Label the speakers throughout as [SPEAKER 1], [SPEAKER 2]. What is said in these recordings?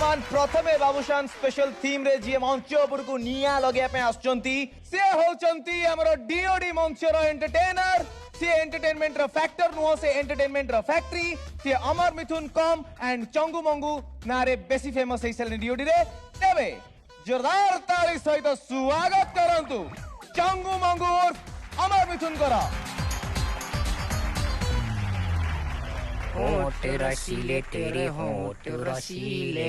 [SPEAKER 1] बर्तमान प्रथमे Babushan special theme रे जी मंच ऊपर को निया लगे पे आछंती से होचंती हमरो डीओडी मंच रो एंटरटेनर से एंटरटेनमेंट रो फैक्टर नुहो से एंटरटेनमेंट रो फैक्ट्री से अमर मिथुन कम एंड चंगू मंगू नारे बेसी फेमस हेसल डीओडी रे तेबे जोरदार ताली सहित स्वागत करंतु चंगू मंगू और अमर मिथुन करा
[SPEAKER 2] होठ रसीले तेरे होठ रसीले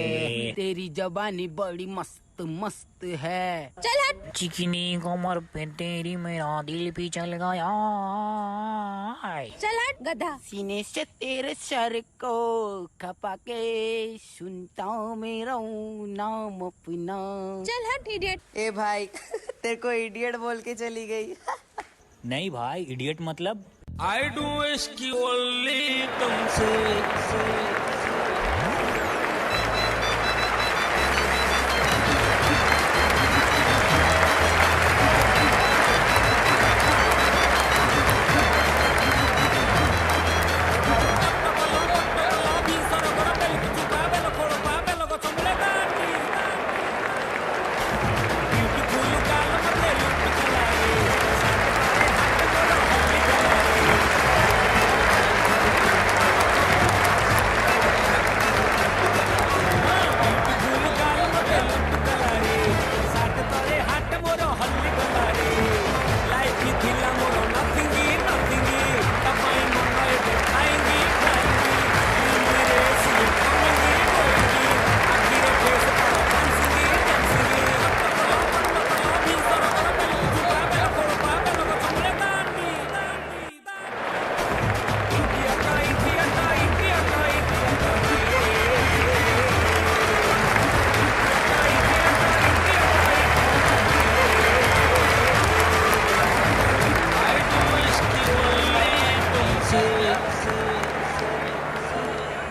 [SPEAKER 3] तेरी जबानी बड़ी मस्त मस्त है।
[SPEAKER 2] चल हट। चिकनी कमर पे तेरी मेरा दिल भी चल गया।
[SPEAKER 4] चल हट गधा।
[SPEAKER 3] सीने से तेरे सर को खपा के सुनता हूँ मेरा नाम अपना।
[SPEAKER 4] चल हट इडियट।
[SPEAKER 5] ए भाई तेरे को इडियट बोल के चली गई।
[SPEAKER 2] नहीं भाई इडियट मतलब
[SPEAKER 6] I do इसकी ओली तुमसे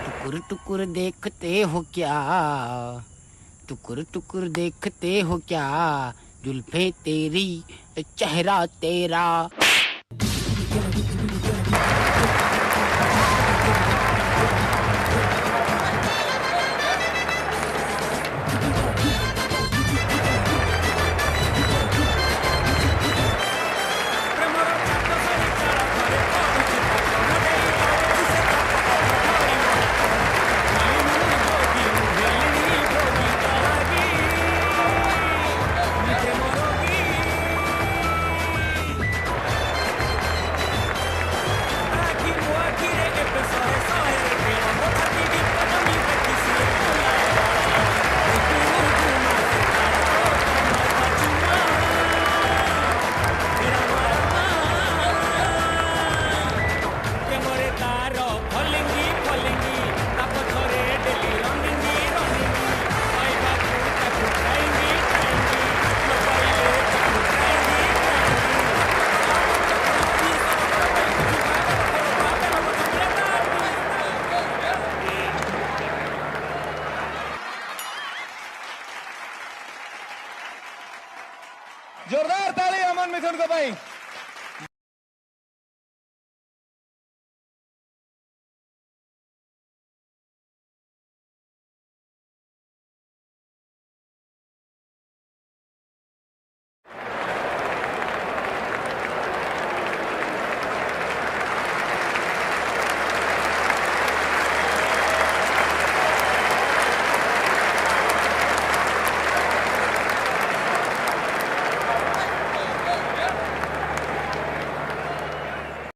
[SPEAKER 3] टुकुर टुकुर देखते हो क्या, टुकुर टुकुर देखते हो क्या, जुल्फे तेरी चेहरा तेरा।
[SPEAKER 1] जोरदार ताली अमन मिथुन को भाई।